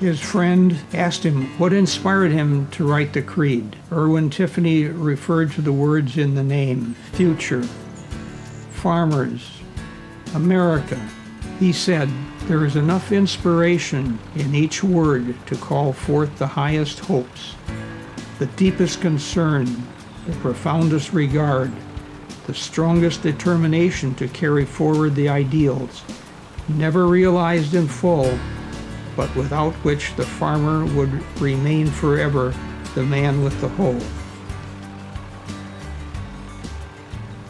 His friend asked him what inspired him to write the creed. Tiffany referred to the words in the name: future, farmers, America. He said, "There is enough inspiration in each word to call forth the highest hopes, the deepest concern, the profoundest regard, the strongest determination to carry forward the ideals, never realized in full, but without which the farmer would remain forever the man with the hoe."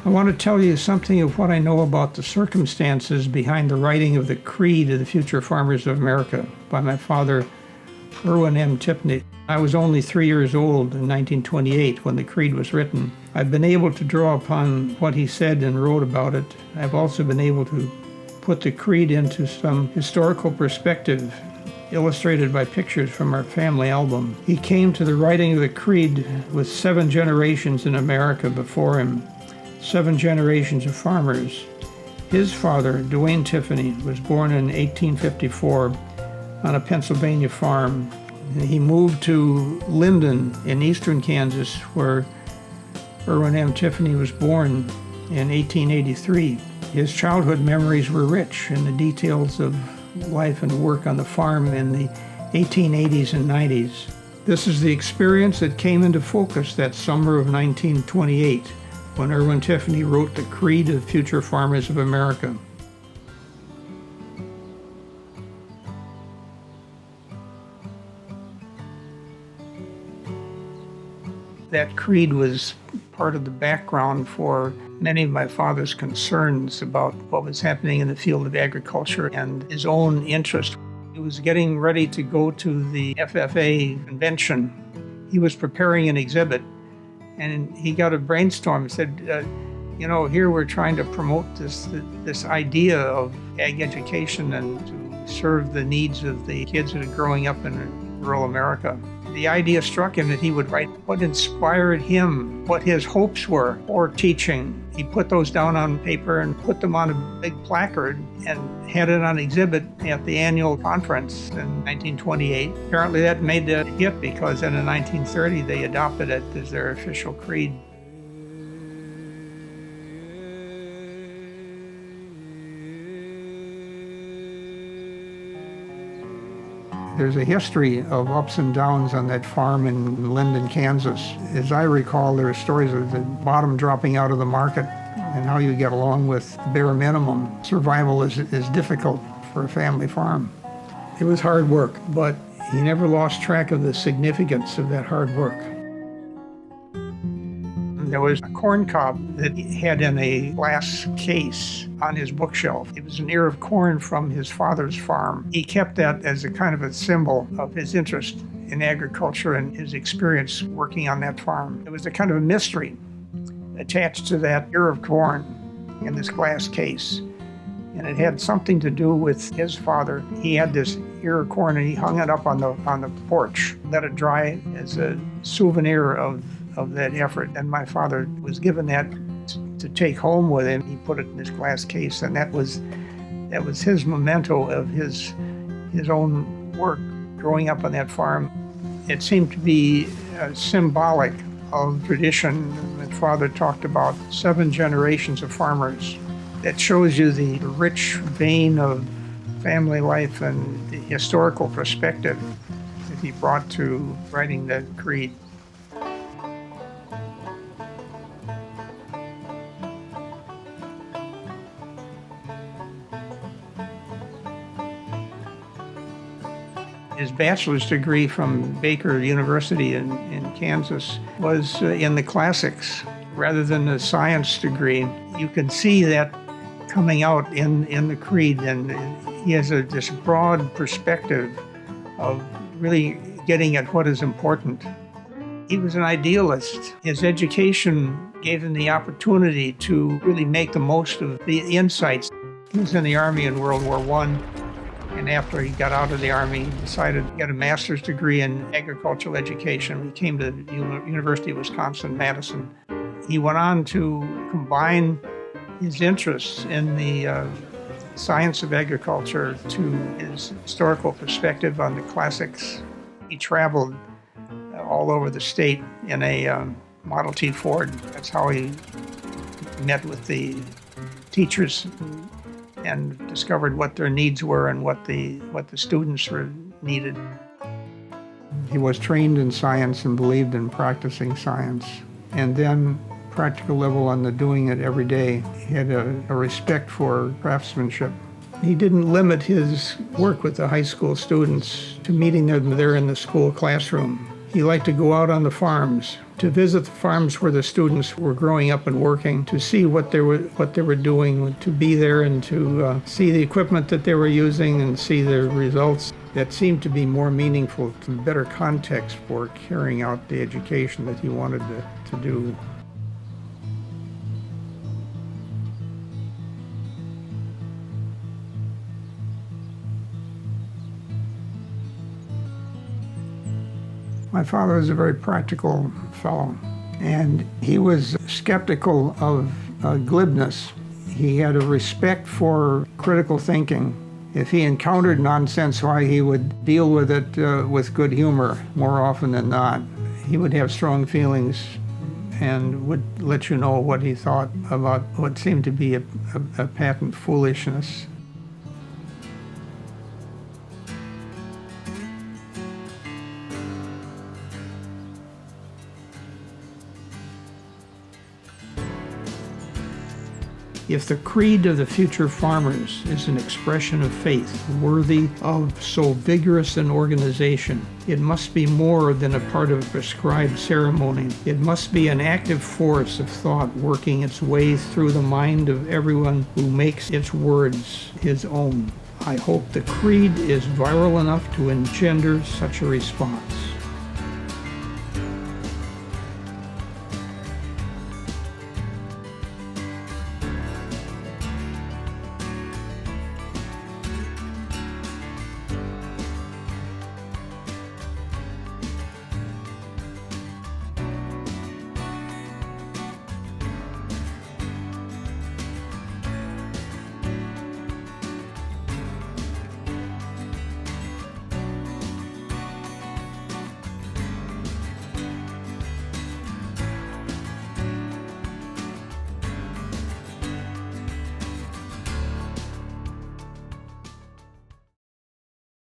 I want to tell you something of what I know about the circumstances behind the writing of the Creed of the Future Farmers of America by my father, E.M. Tiffany. I was only 3 years old in 1928 when the Creed was written. I've been able to draw upon what he said and wrote about it. I've also been able to put the Creed into some historical perspective, illustrated by pictures from our family album. He came to the writing of the Creed with 7 generations in America before him, 7 generations of farmers. His father, Duane Tiffany, was born in 1854 on a Pennsylvania farm. He moved to Linden in eastern Kansas, where E.M. Tiffany was born in 1883. His childhood memories were rich in the details of life and work on the farm in the 1880s and 90s. This is the experience that came into focus that summer of 1928 when E.M. Tiffany wrote the Creed of Future Farmers of America. That creed was part of the background for many of my father's concerns about what was happening in the field of agriculture and his own interest. He was getting ready to go to the FFA convention. He was preparing an exhibit, and he got a brainstorm and said, here we're trying to promote this idea of ag education and to serve the needs of the kids that are growing up in rural America. The idea struck him that he would write what inspired him, what his hopes were for teaching. He put those down on paper and put them on a big placard and had it on exhibit at the annual conference in 1928. Apparently that made a hit because then in 1930 they adopted it as their official creed. There's a history of ups and downs on that farm in Linden, Kansas. As I recall, there are stories of the bottom dropping out of the market and how you get along with bare minimum. Survival is difficult for a family farm. It was hard work, but he never lost track of the significance of that hard work. There was a corn cob that he had in a glass case on his bookshelf. It was an ear of corn from his father's farm. He kept that as a kind of a symbol of his interest in agriculture and his experience working on that farm. It was a kind of a mystery attached to that ear of corn in this glass case. And it had something to do with his father. He had this ear of corn and he hung it up on the porch, let it dry as a souvenir of that effort. And my father was given that to take home with him. He put it in this glass case, and that was his memento of his own work growing up on that farm. It seemed to be symbolic of tradition. My father talked about 7 generations of farmers. That shows you the rich vein of family life and the historical perspective that he brought to writing that creed. His bachelor's degree from Baker University in Kansas was in the classics rather than a science degree. You can see that coming out in the creed, and he has this broad perspective of really getting at what is important. He was an idealist. His education gave him the opportunity to really make the most of the insights. He was in the Army in World War I. And after he got out of the Army, he decided to get a master's degree in agricultural education. He came to the University of Wisconsin-Madison. He went on to combine his interests in the science of agriculture to his historical perspective on the classics. He traveled all over the state in a Model T Ford. That's how he met with the teachers and discovered what their needs were and what the students needed. He was trained in science and believed in practicing science. And then practical level on the doing it every day. He had a respect for craftsmanship. He didn't limit his work with the high school students to meeting them there in the school classroom. He liked to go out on the farms, to visit the farms where the students were growing up and working, to see what they were doing, to be there and to see the equipment that they were using and see the results. That seemed to be more meaningful, to better context for carrying out the education that he wanted to do. My father was a very practical fellow, and he was skeptical of glibness. He had a respect for critical thinking. If he encountered nonsense, why, he would deal with it with good humor more often than not. He would have strong feelings and would let you know what he thought about what seemed to be a patent foolishness. If the creed of the future farmers is an expression of faith worthy of so vigorous an organization, it must be more than a part of a prescribed ceremony. It must be an active force of thought working its way through the mind of everyone who makes its words his own. I hope the creed is viral enough to engender such a response.